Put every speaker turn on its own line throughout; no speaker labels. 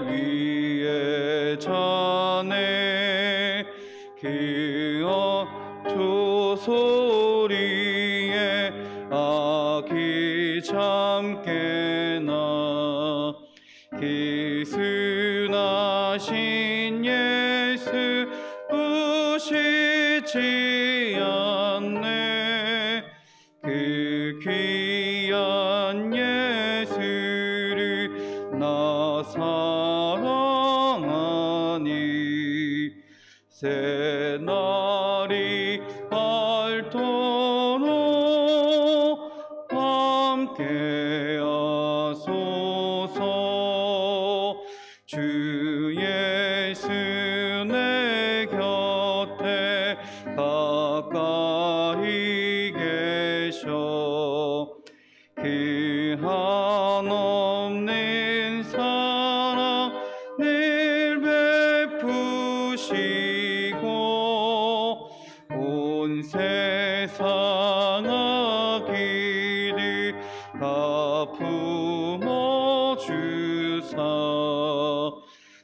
위에 자네 그 어조 소리에 아기 잠깨나 기순하신 예수 우시지 않네 그 귀한 예수를 나 사랑하니 새날이 밝도록 함께하소서 주 예수 내 곁에 가까이 계셔 그 한없는 사랑 늘 베푸시고 온 세상 악기를 다 품어주사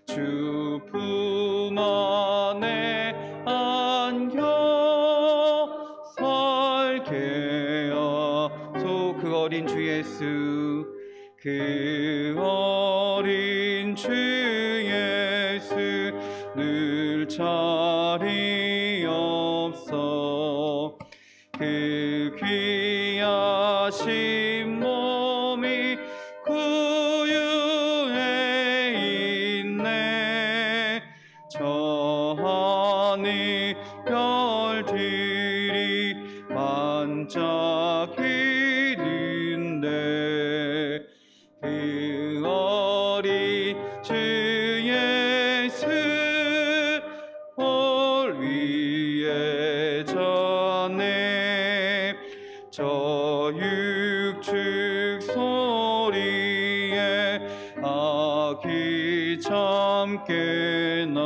주 품 안에 안겨 살게 하소 그 어린 주 예수 그 어린 주 예수 늘 자리 없어 그 귀하신 몸이 구유에 있네 저 하늘 별들이 반짝이는데 그 어린 주 예수 볼 위에 자네 저 육축 소리에 아기 잠깨나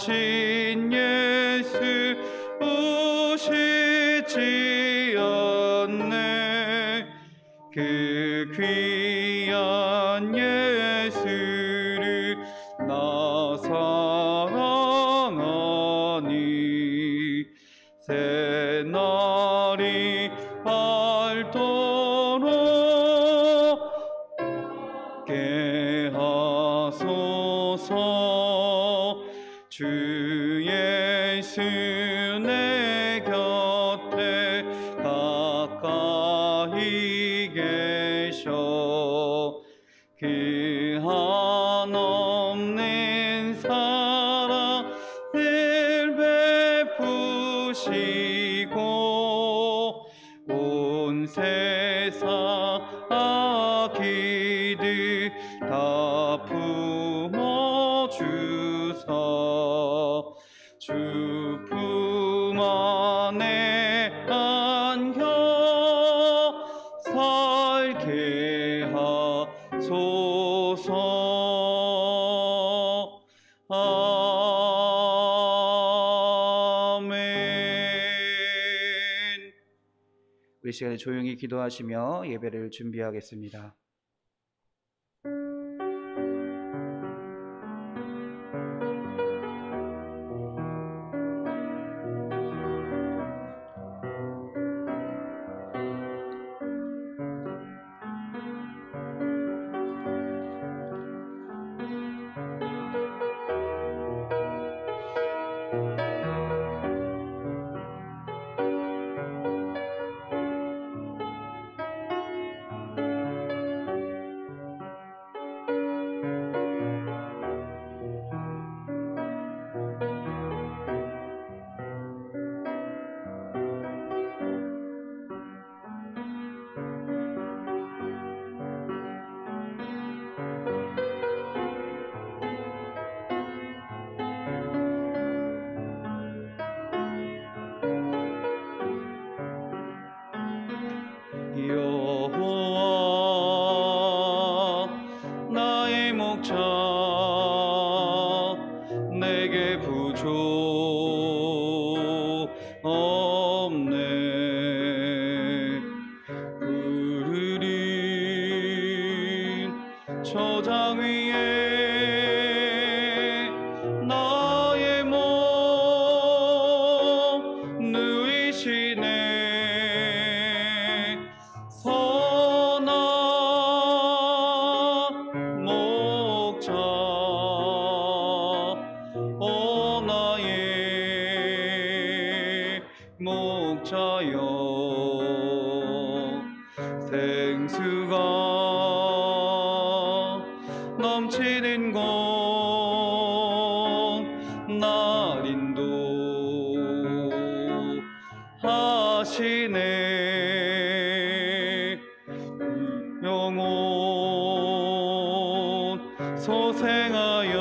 기순하신 예수 우시지 않네 그 귀한 예수를 나 사랑하니 새날이 밝도록 함께 하소서 주 예수 내 곁에 가까이 계셔 그 한없는 사랑 늘 베푸시고 온 세상 악기들 다 품어주사 주 품 안에 안겨 살게 하소서 아멘. 우리 시간에 조용히 기도하시며 예배를 준비하겠습니다. 목자여 생수가 넘치는 곳 날 인도하시네 영혼 소생하여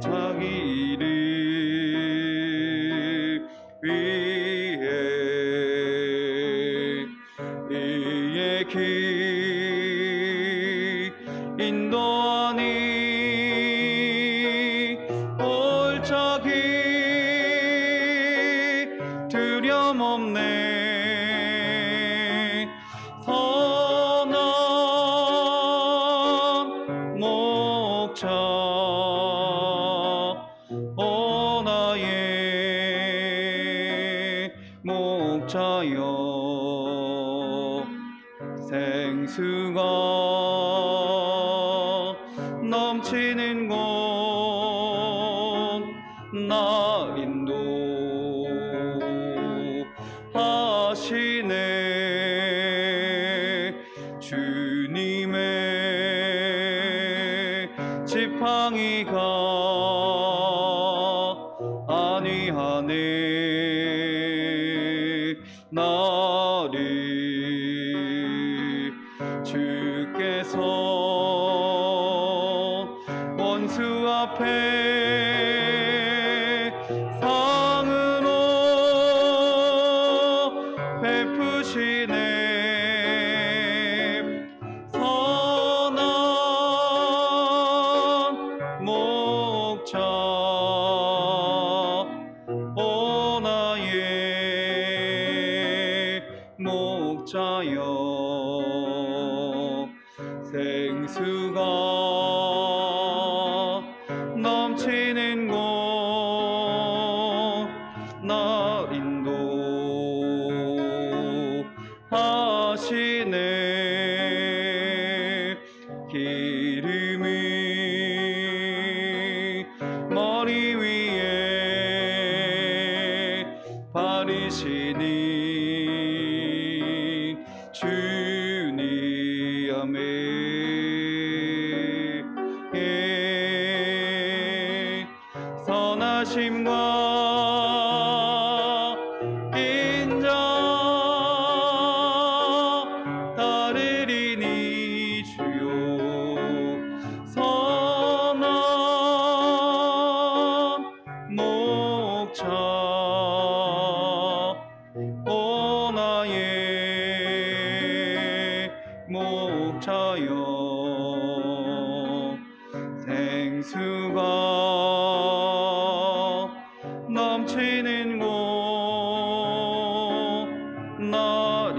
자기 이름 위해 이의 길 인도하니 올자기 두려움없네 선한 목자 오 나의 목자여 생수가 넘치는 곳 날 인도하시네 주님의 지팡이가 안위하네 나를 주께서 원수 앞에 상으로 베푸시네 선한 목자 오 나의 목자여 생수가 넘치는 곳 날 인도하시네 기름이 머리 위에 바르시니 주님 아멘 선하심과 인자 따르리니 주요 선한 목자 오 나의 목자여 생수가 넘치는 곳 날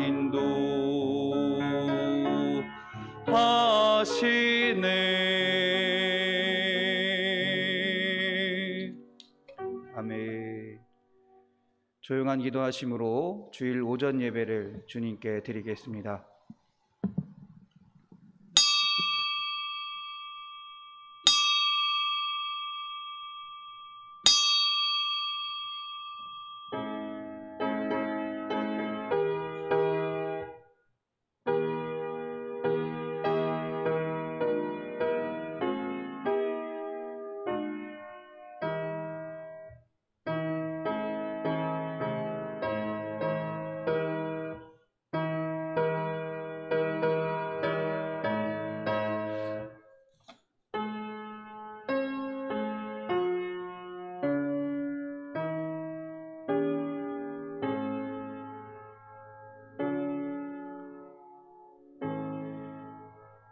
인도하시네 아멘. 조용한 기도하심으로 주일 오전 예배를 주님께 드리겠습니다.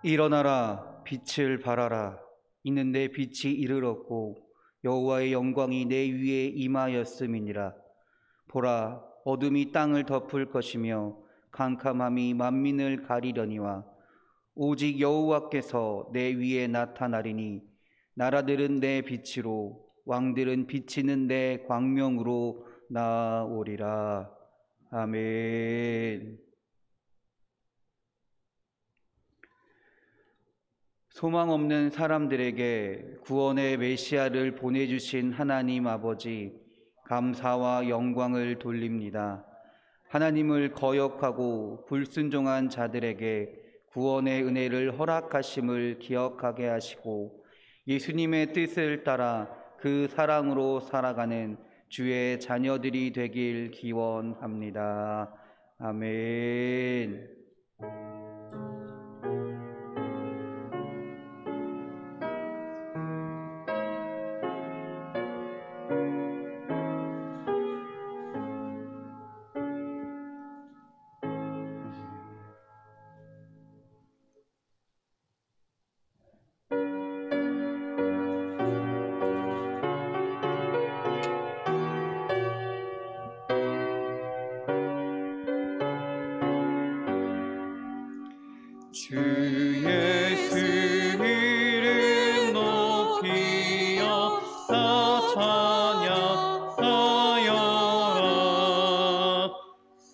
일어나라 빛을 발하라 이는 내 빛이 이르렀고 여호와의 영광이 내 위에 임하였음이니라 보라 어둠이 땅을 덮을 것이며 캄캄함이 만민을 가리려니와 오직 여호와께서 내 위에 나타나리니 나라들은 내 빛으로 왕들은 비치는 내 광명으로 나오리라 아멘. 소망 없는 사람들에게 구원의 메시아를 보내주신 하나님 아버지, 감사와 영광을 돌립니다. 하나님을 거역하고 불순종한 자들에게 구원의 은혜를 허락하심을 기억하게 하시고 예수님의 뜻을 따라 그 사랑으로 살아가는 주의 자녀들이 되길 기원합니다. 아멘.
주 예수 이름 높이여 다 찬양하여라.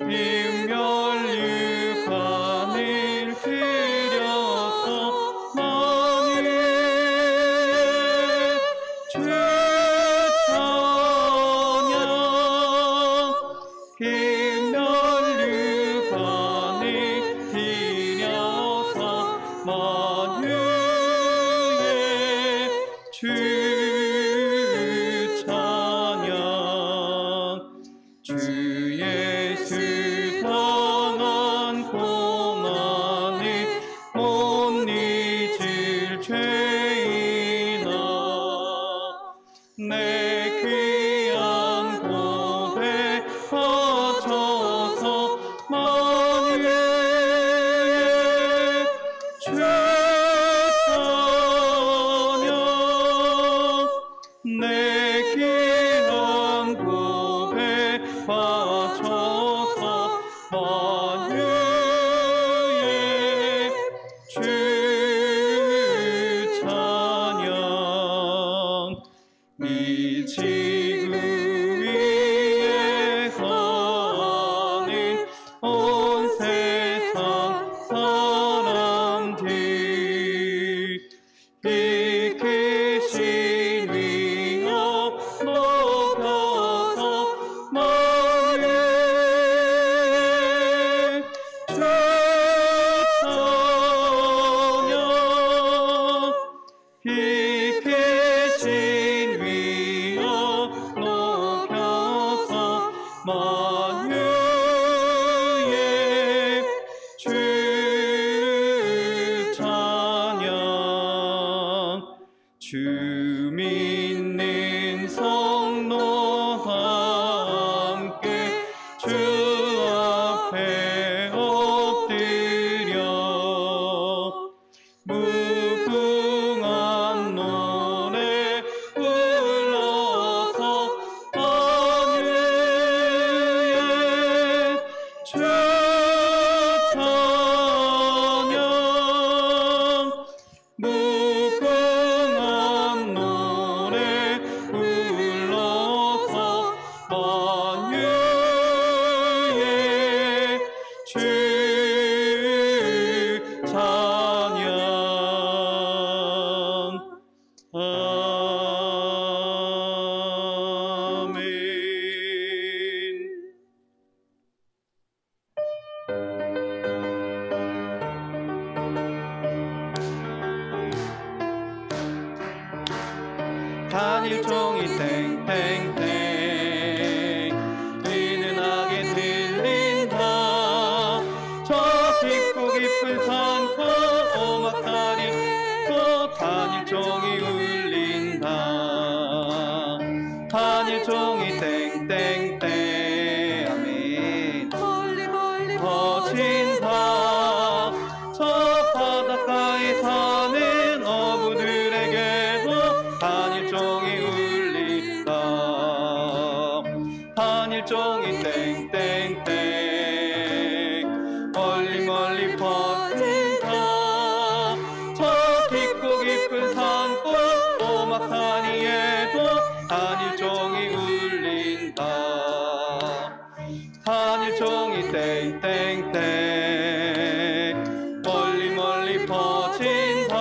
빈멸류관을 들여서 만유의 주 찬양. 빈멸류관을 만유의 주 찬양. 주 예수 당한 고난을 못 잊을 죄인아, 내 귀한 고백 바쳐서 만유의 주 찬양. 내 귀한 고백 바쳐서 만유의 주 찬양. 이 지구 위에 사는 온 세상 사람들, 이 크신 위협 높여서 만유의 주 찬양. 이 크신 위협 높여서 만유의 주 찬양. 주 믿는 성도와 함께 주 앞에 엎드려 무궁한 노래 불러서 만유의 주 찬양. 무궁한 노래 불러서 만유의 주 찬양. 아멘. 단일종이 땡땡땡 은은하게 들린다. 저 깊고 깊은 산골 오막살이 또 단일종이 울린다. 단일종이 땡땡땡 아멘.
멀리 멀리
퍼진다. 저 바닷가에 사는 어부들에게도 단일종이 울린다. 단일종이 땡땡땡 멀리 멀리 퍼진다. 저 깊고 깊은 산골 오막산위에도 단일종이 울린다. 단일종이 땡땡땡 멀리 멀리 퍼진다.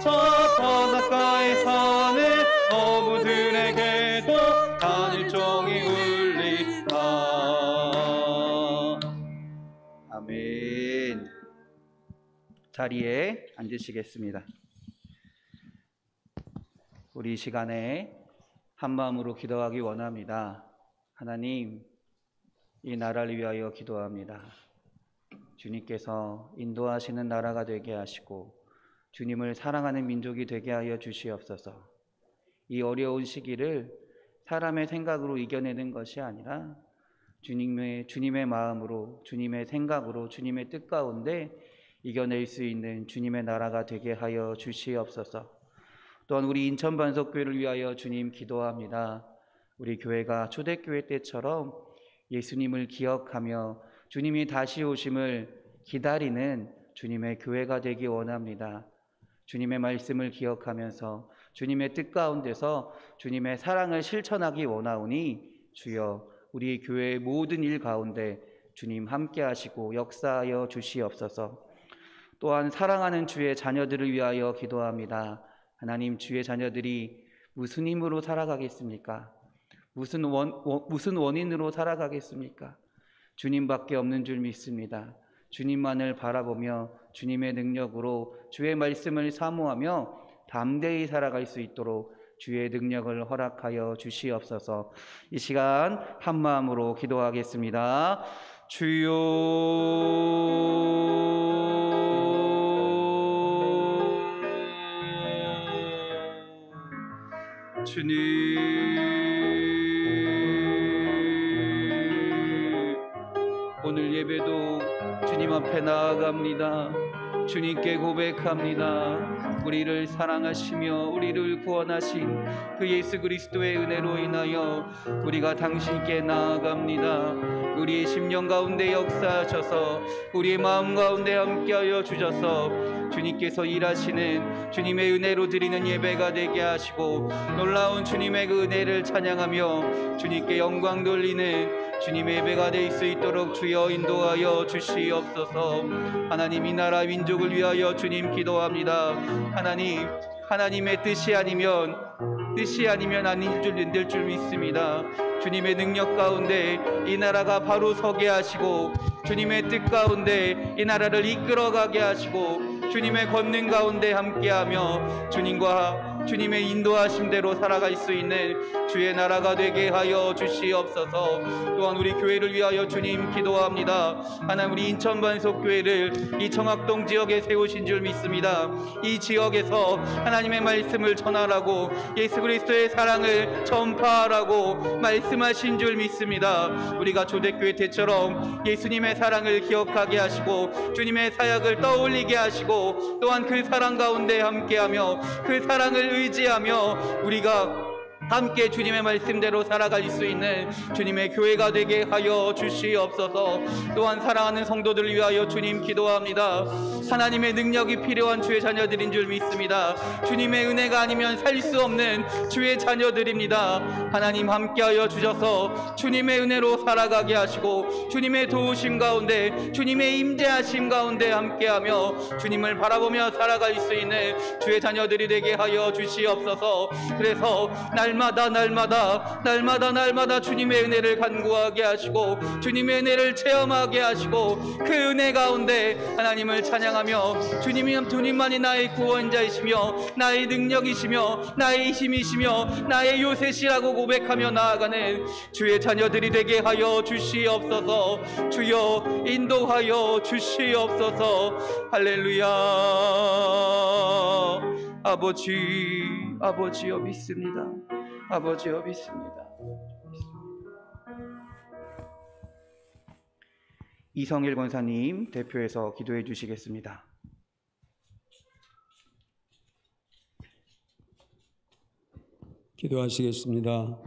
저 바닷가에 사는 어부들에게도
자리에 앉으시겠습니다. 우리 이 시간에 한 마음으로 기도하기 원합니다. 하나님, 이 나라를 위하여 기도합니다. 주님께서 인도하시는 나라가 되게 하시고 주님을 사랑하는 민족이 되게 하여 주시옵소서. 이 어려운 시기를 사람의 생각으로 이겨내는 것이 아니라 주님의 마음으로, 주님의 생각으로, 주님의 뜻 가운데 이겨낼 수 있는 주님의 나라가 되게 하여 주시옵소서. 또한 우리 인천 반석교회를 위하여 주님 기도합니다. 우리 교회가 초대교회 때처럼 예수님을 기억하며 주님이 다시 오심을 기다리는 주님의 교회가 되기 원합니다. 주님의 말씀을 기억하면서 주님의 뜻 가운데서 주님의 사랑을 실천하기 원하오니 주여 우리 교회의 모든 일 가운데 주님 함께 하시고 역사하여 주시옵소서. 또한 사랑하는 주의 자녀들을 위하여 기도합니다. 하나님, 주의 자녀들이 무슨 힘으로 살아가겠습니까? 무슨 원인으로 살아가겠습니까? 주님밖에 없는 줄 믿습니다. 주님만을 바라보며 주님의 능력으로 주의 말씀을 사모하며 담대히 살아갈 수 있도록 주의 능력을 허락하여 주시옵소서. 이 시간 한 마음으로 기도하겠습니다. 주여, 주님, 오늘 예배도 주님 앞에 나아갑니다. 주님께 고백합니다. 우리를 사랑하시며 우리를 구원하신 그 예수 그리스도의 은혜로 인하여 우리가 당신께 나아갑니다. 우리의 심령 가운데 역사하셔서 우리의 마음 가운데 함께하여 주셔서 주님께서 일하시는 주님의 은혜로 드리는 예배가 되게 하시고 놀라운 주님의 그 은혜를 찬양하며 주님께 영광 돌리는 주님의 예배가 될 수 있도록 주여 인도하여 주시옵소서. 하나님, 이 나라 민족을 위하여 주님 기도합니다. 하나님, 하나님의 뜻이 아니면 아닌 줄 믿을 줄 믿습니다. 주님의 능력 가운데 이 나라가 바로 서게 하시고 주님의 뜻 가운데 이 나라를 이끌어가게 하시고 주님의 권능 가운데 함께하며 주님의 인도하심대로 살아갈 수 있는 주의 나라가 되게 하여 주시옵소서. 또한 우리 교회를 위하여 주님 기도합니다. 하나님, 우리 인천 반석교회를 이 청학동 지역에 세우신 줄 믿습니다. 이 지역에서 하나님의 말씀을 전하라고 예수 그리스도의 사랑을 전파하라고 말씀하신 줄 믿습니다. 우리가 초대교회 때처럼 예수님의 사랑을 기억하게 하시고 주님의 사역을 떠올리게 하시고 또한 그 사랑 가운데 함께하며 그 사랑을 의지하며 우리가 함께 주님의 말씀대로 살아갈 수 있는 주님의 교회가 되게 하여 주시옵소서. 또한 사랑하는 성도들을 위하여 주님 기도합니다. 하나님의 능력이 필요한 주의 자녀들인 줄 믿습니다. 주님의 은혜가 아니면 살 수 없는 주의 자녀들입니다. 하나님, 함께하여 주셔서 주님의 은혜로 살아가게 하시고 주님의 도우심 가운데 주님의 임재하심 가운데 함께하며 주님을 바라보며 살아갈 수 있는 주의 자녀들이 되게 하여 주시옵소서. 그래서 날마다 주님의 은혜를 간구하게 하시고 주님의 은혜를 체험하게 하시고 그 은혜 가운데 하나님을 찬양하며 주님만이 나의 구원자이시며 나의 능력이시며 나의 힘이시며 나의 요새시라고 고백하며 나아가는 주의 자녀들이 되게 하여 주시옵소서. 주여 인도하여 주시옵소서. 할렐루야. 아버지여 믿습니다. 아버지여 믿습니다. 이성일 권사님 대표해서 기도해 주시겠습니다.
기도하시겠습니다.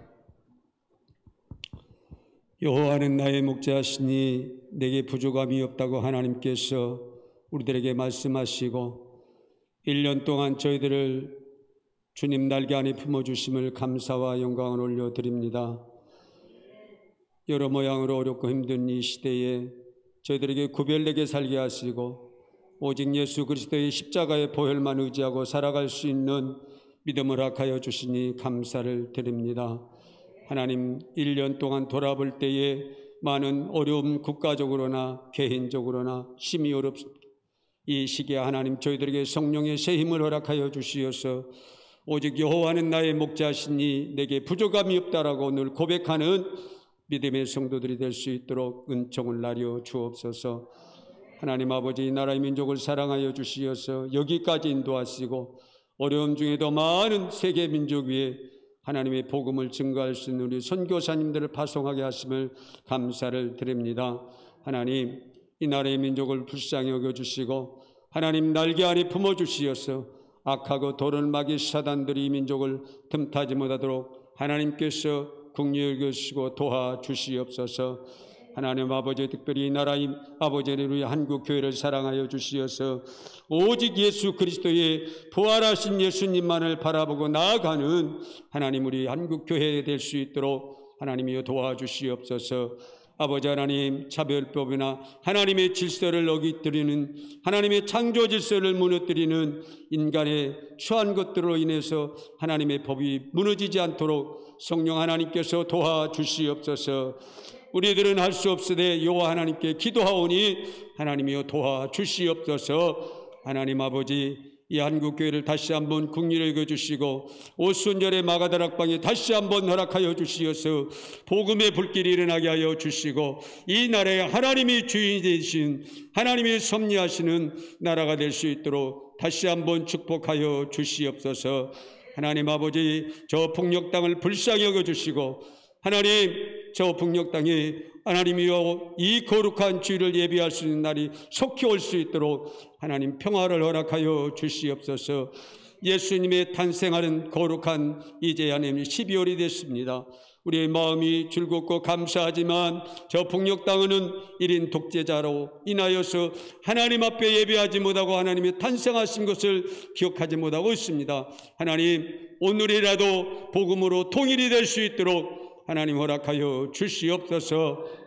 여호와는 나의 목자시니 내게 부족함이 없다고 하나님께서 우리들에게 말씀하시고 1년 동안 저희들을 주님 날개 안에 품어주심을 감사와 영광을 올려드립니다. 여러 모양으로 어렵고 힘든 이 시대에 저희들에게 구별되게 살게 하시고 오직 예수 그리스도의 십자가의 보혈만 의지하고 살아갈 수 있는 믿음을 허락하여 주시니 감사를 드립니다. 하나님, 1년 동안 돌아볼 때에 많은 어려움, 국가적으로나 개인적으로나 심히 어렵습니다. 이 시기에 하나님 저희들에게 성령의 새 힘을 허락하여 주시어서 오직 여호와는 나의 목자시니 내게 부족함이 없다라고 오늘 고백하는 믿음의 성도들이 될 수 있도록 은총을 나려 주옵소서. 하나님 아버지, 이 나라의 민족을 사랑하여 주시어서 여기까지 인도하시고 어려움 중에도 많은 세계 민족 위에 하나님의 복음을 증거할 수 있는 우리 선교사님들을 파송하게 하심을 감사를 드립니다. 하나님, 이 나라의 민족을 불쌍히 여겨주시고 하나님 날개 아래 품어주시어서 악하고 도를 막이 사단들이 이 민족을 틈타지 못하도록 하나님께서 긍휼히 여기시고 도와주시옵소서. 하나님 아버지, 특별히 이 나라의 아버지는 우리 한국교회를 사랑하여 주시어서 오직 예수 그리스도의 부활하신 예수님만을 바라보고 나아가는 하나님 우리 한국교회에 될 수 있도록 하나님이여 도와주시옵소서. 아버지 하나님, 차별법이나 하나님의 질서를 어기뜨리는, 하나님의 창조 질서를 무너뜨리는 인간의 추한 것들로 인해서 하나님의 법이 무너지지 않도록 성령 하나님께서 도와주시옵소서. 우리들은 할 수 없으되 여호와 하나님께 기도하오니 하나님이여 도와주시옵소서. 하나님 아버지, 이 한국교회를 다시 한번 긍휼히 여겨주시고 오순절의 마가다락방에 다시 한번 허락하여 주시어서 복음의 불길이 일어나게 하여 주시고 이 나라에 하나님이 주인이 되신 하나님이 섭리하시는 나라가 될 수 있도록 다시 한번 축복하여 주시옵소서. 하나님 아버지, 저 폭력 땅을 불쌍히 여겨주시고 하나님, 저 북녘 땅에 하나님이여 이 거룩한 주일을 예비할 수 있는 날이 속히 올 수 있도록 하나님 평화를 허락하여 주시옵소서. 예수님의 탄생하는 거룩한 이제 하나님 12월이 됐습니다. 우리의 마음이 즐겁고 감사하지만 저 북녘 땅은 1인 독재자로 인하여서 하나님 앞에 예배하지 못하고 하나님의 탄생하신 것을 기억하지 못하고 있습니다. 하나님, 오늘이라도 복음으로 통일이 될 수 있도록 하나님 허락하여 주시옵소서.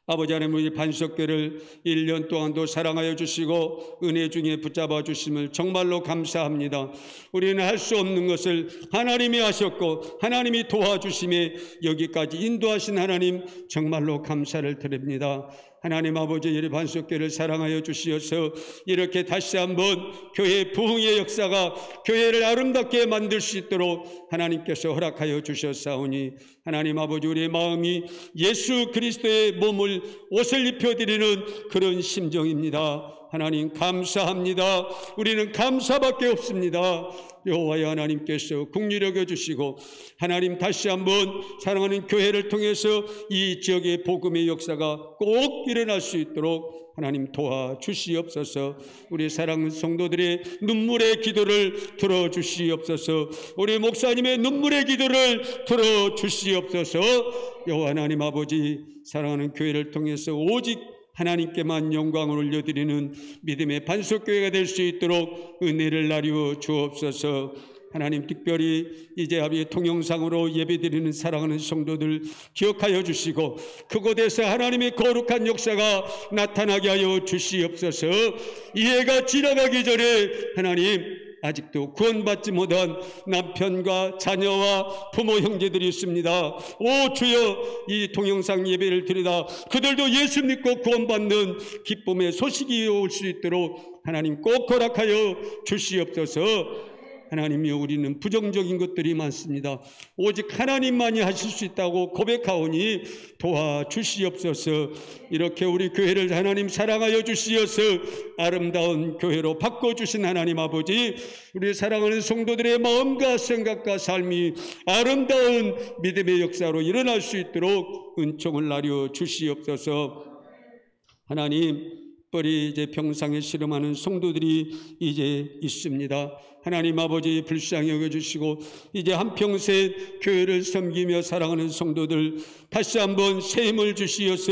아버지 하나님, 우리 반석교를 1년 동안도 사랑하여 주시고 은혜 중에 붙잡아 주심을 정말로 감사합니다. 우리는 할 수 없는 것을 하나님이 하셨고 하나님이 도와주심에 여기까지 인도하신 하나님 정말로 감사를 드립니다. 하나님 아버지, 우리 반석교를 사랑하여 주시어서 이렇게 다시 한번 교회 부흥의 역사가 교회를 아름답게 만들 수 있도록 하나님께서 허락하여 주셨사오니 하나님 아버지, 우리의 마음이 예수 그리스도의 몸을 옷을 입혀드리는 그런 심정입니다. 하나님 감사합니다. 우리는 감사밖에 없습니다. 여호와의 하나님께서 긍휼히 여겨주시고 하나님 다시 한번 사랑하는 교회를 통해서 이 지역의 복음의 역사가 꼭 일어날 수 있도록 하나님 도와주시옵소서. 우리 사랑하는 성도들의 눈물의 기도를 들어주시옵소서. 우리 목사님의 눈물의 기도를 들어주시옵소서. 여호와 하나님 아버지, 사랑하는 교회를 통해서 오직 하나님께만 영광을 올려드리는 믿음의 반석교회가 될 수 있도록 은혜를 나누어 주옵소서. 하나님, 특별히 이제 아버지 동영상으로 예배드리는 사랑하는 성도들 기억하여 주시고 그곳에서 하나님의 거룩한 역사가 나타나게 하여 주시옵소서. 이 해가 지나가기 전에 하나님, 아직도 구원받지 못한 남편과 자녀와 부모 형제들이 있습니다. 오 주여, 이 동영상 예배를 드리다 그들도 예수 믿고 구원받는 기쁨의 소식이 올 수 있도록 하나님 꼭 허락하여 주시옵소서. 하나님이여, 우리는 부정적인 것들이 많습니다. 오직 하나님만이 하실 수 있다고 고백하오니 도와주시옵소서. 이렇게 우리 교회를 하나님 사랑하여 주시어서 아름다운 교회로 바꿔주신 하나님 아버지, 우리 사랑하는 성도들의 마음과 생각과 삶이 아름다운 믿음의 역사로 일어날 수 있도록 은총을 나려 주시옵소서. 하나님, 특별히 이제 병상에 실험하는 성도들이 이제 있습니다. 하나님 아버지, 불쌍히 여겨주시고 이제 한평생 교회를 섬기며 사랑하는 성도들 다시 한번 새 힘을 주시어서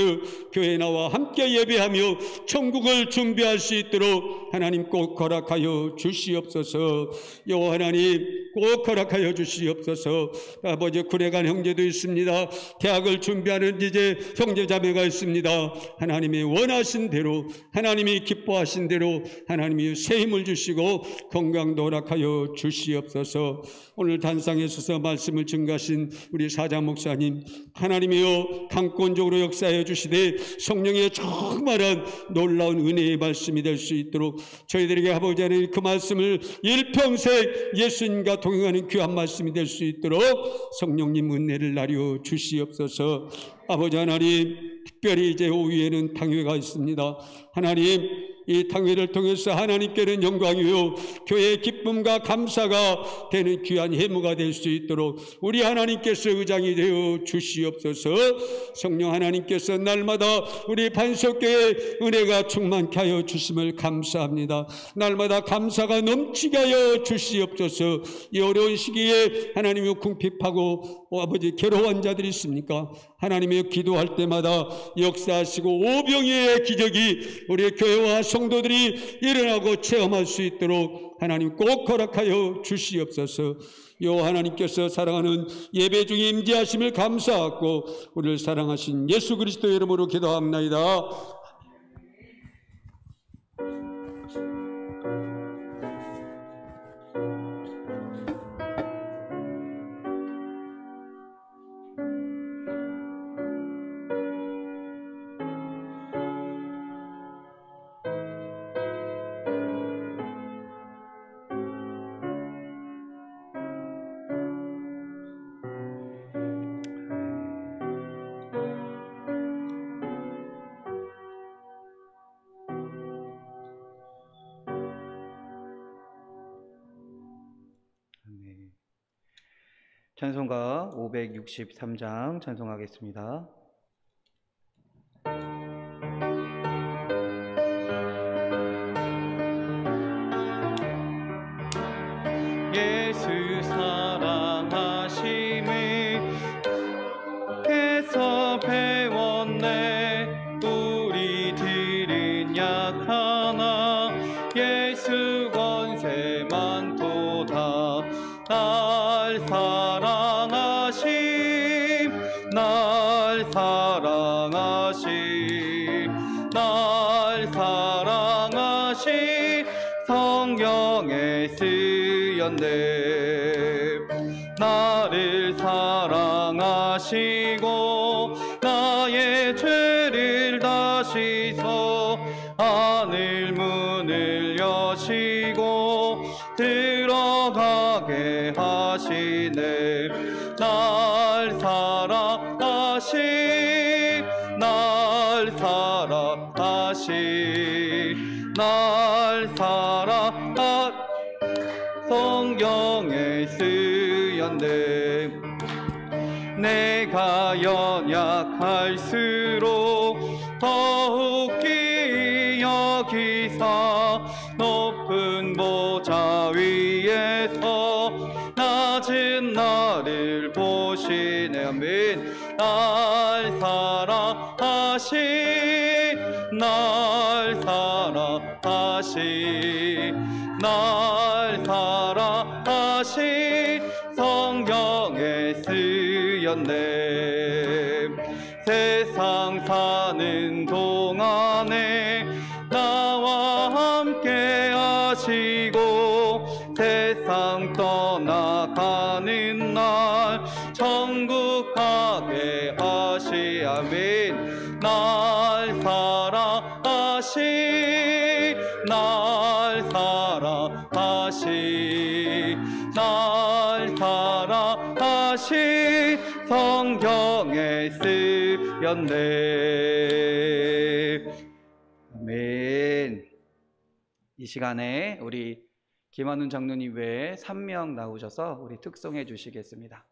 교회 나와 함께 예배하며 천국을 준비할 수 있도록 하나님 꼭 허락하여 주시옵소서. 여호와 하나님, 꼭 허락하여 주시옵소서. 아버지, 구례간 형제도 있습니다. 대학을 준비하는 이제 형제자매가 있습니다. 하나님이 원하신 대로, 하나님이 기뻐하신 대로 하나님이 새 힘을 주시고 건강도 허락하여 주시옵소서. 오늘 단상에 서서 말씀을 증가하신 우리 사장 목사님, 하나님이여 강권적으로 역사해 주시되 성령의 충만한 놀라운 은혜의 말씀이 될 수 있도록 저희들에게 아버지 하나님 그 말씀을 일평생 예수님과 동행하는 귀한 말씀이 될 수 있도록 성령님 은혜를 나려 주시옵소서. 아버지 하나님, 특별히 이제 오후에는 당회가 있습니다. 하나님, 이 당회를 통해서 하나님께는 영광이요 교회의 기쁨과 감사가 되는 귀한 해무가 될 수 있도록 우리 하나님께서 의장이 되어 주시옵소서. 성령 하나님께서 날마다 우리 반석교회의 은혜가 충만케 하여 주심을 감사합니다. 날마다 감사가 넘치게 하여 주시옵소서. 이 어려운 시기에 하나님의 궁핍하고 아버지 괴로운 자들이 있습니까? 하나님의 기도할 때마다 역사하시고 오병이의 기적이 우리 교회와 성도들이 일어나고 체험할 수 있도록 하나님 꼭 허락하여 주시옵소서. 요 하나님께서 사랑하는 예배 중에 임재하심을 감사하고 우리를 사랑하신 예수 그리스도 이름으로 기도합나이다.
찬송가 563장 찬송하겠습니다.
예수 사랑하심을 깨서 배웠네. 우리들은 약하나 예수 권세 많도다. 날 사랑하심, 날 사랑하심, 날 사랑하심 성경에 쓰였네. 나를 사랑하시고 나의 죄를 다시서 하늘 문을 여시고 들어가게 하시네. 날 사랑하시, 날 사랑하시, 날 사랑하 성경에 쓰였네. 내가 연약할수록 더욱 귀히 여기사 높은 보좌 위에서 낮은 나를 보시네. 아멘. 날 사랑하시, 날 사랑하시, 날 사랑하시 성경에 쓰였네. 세상 사는 동안에 나와 함께 하시고 세상 떠나가는 날 천국 가게 하시. 아멘. 날 사랑하시, 날 사랑하시, 날 사랑하시 성경에 쓰였네. 아멘. 이 시간에 우리 김한훈 장로님 외에 3명 나오셔서 우리 특송해 주시겠습니다.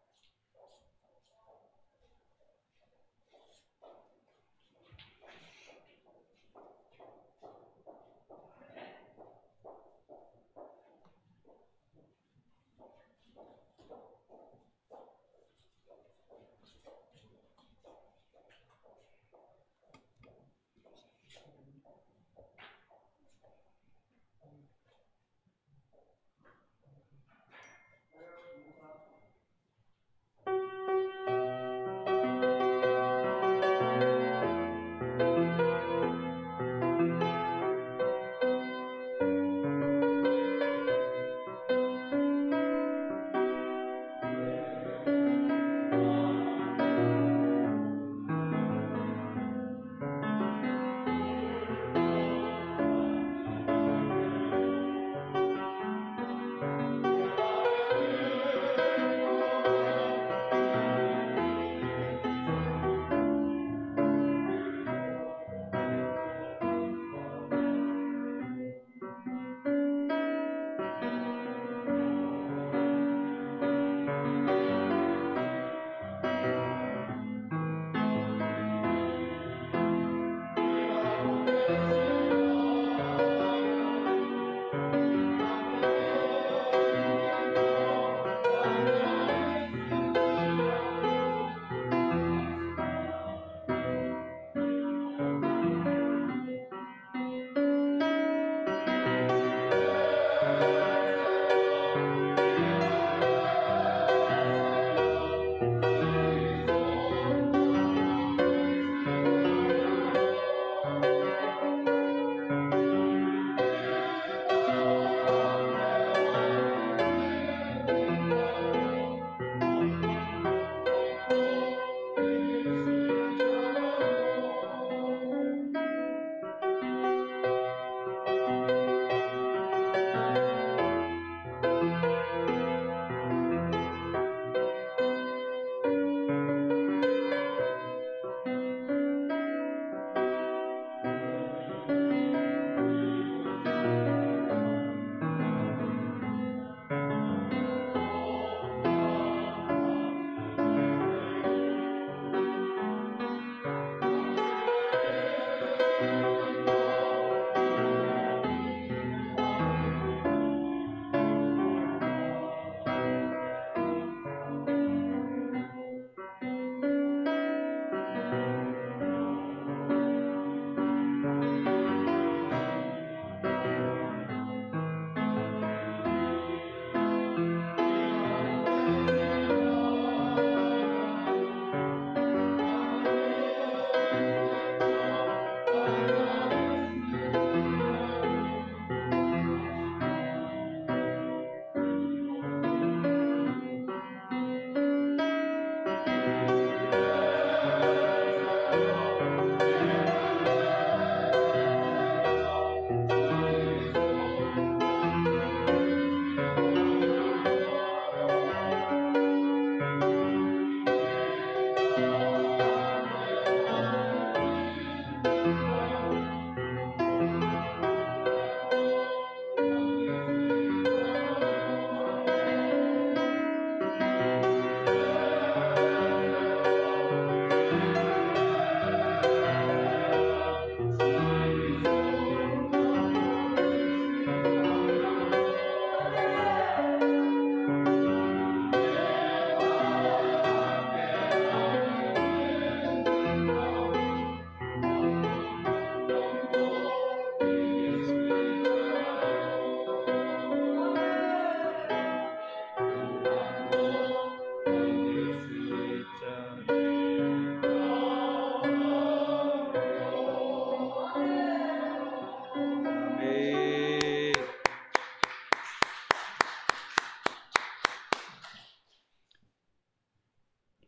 아멘.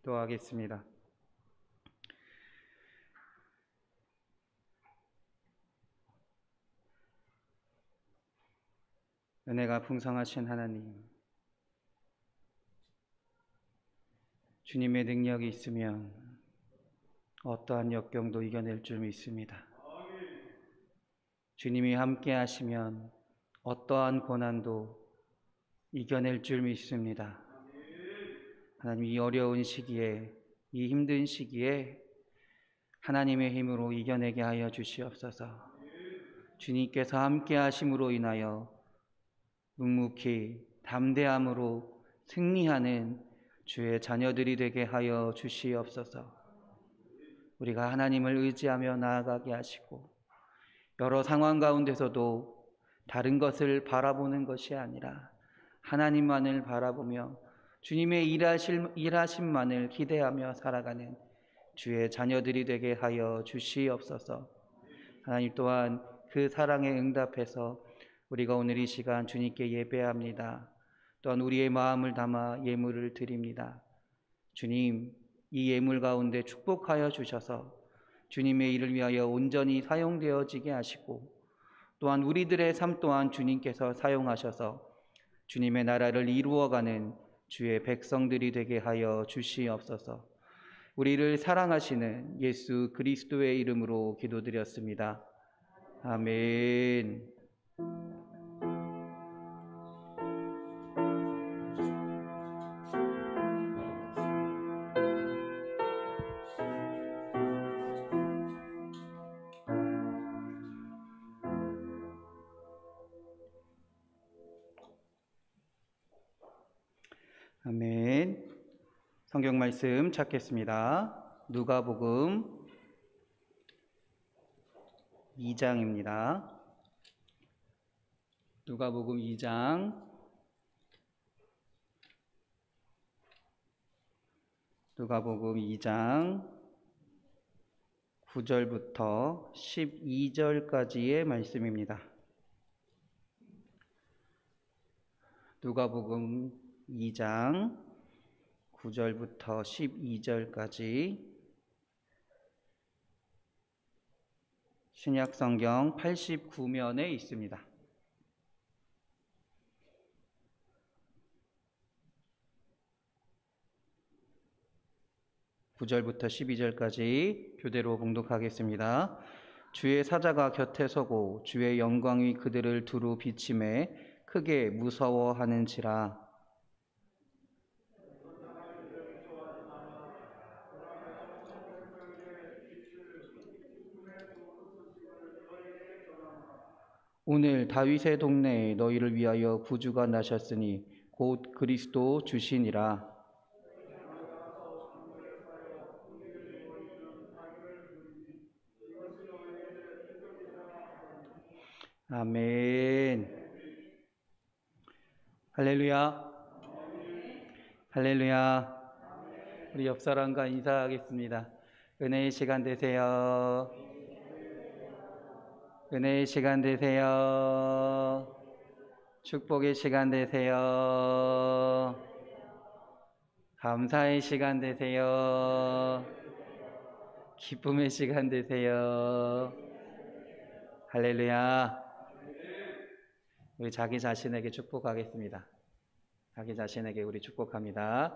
기도하겠습니다. 은혜가 풍성하신 하나님, 주님의 능력이 있으면 어떠한 역경도 이겨낼 줄 믿습니다. 주님이 함께 하시면 어떠한 고난도 이겨낼 줄 믿습니다. 하나님, 이 어려운 시기에, 이 힘든 시기에 하나님의 힘으로 이겨내게 하여 주시옵소서. 주님께서 함께 하심으로 인하여 묵묵히 담대함으로 승리하는 주의 자녀들이 되게 하여 주시옵소서. 우리가 하나님을 의지하며 나아가게 하시고, 여러 상황 가운데서도 다른 것을 바라보는 것이 아니라 하나님만을 바라보며 주님의 일하심만을 기대하며 살아가는 주의 자녀들이 되게 하여 주시옵소서. 하나님 또한 그 사랑에 응답해서 우리가 오늘 이 시간 주님께 예배합니다. 또한 우리의 마음을 담아 예물을 드립니다. 주님, 이 예물 가운데 축복하여 주셔서 주님의 일을 위하여 온전히 사용되어지게 하시고, 또한 우리들의 삶 또한 주님께서 사용하셔서 주님의 나라를 이루어가는 주의 백성들이 되게 하여 주시옵소서. 우리를 사랑하시는 예수 그리스도의 이름으로 기도드렸습니다. 아멘. 아멘. 성경 말씀 찾겠습니다. 누가복음 2장입니다. 누가복음 2장 9절부터 12절까지의 말씀입니다. 누가복음 2장 9절부터 12절까지 신약성경 89면에 있습니다. (9절부터 12절까지) 교대로 봉독하겠습니다. 주의 사자가 곁에 서고 주의 영광이 그들을 두루 비침해 크게 무서워하는지라. 오늘 다윗의 동네에 너희를 위하여 구주가 나셨으니 곧 그리스도 주시니라. 아멘. 할렐루야. 할렐루야. 우리 옆 사람과 인사하겠습니다. 은혜의 시간 되세요. 은혜의 시간 되세요. 축복의 시간 되세요. 감사의 시간 되세요. 기쁨의 시간 되세요. 할렐루야. 우리 자기 자신에게 축복하겠습니다. 자기 자신에게 우리 축복합니다.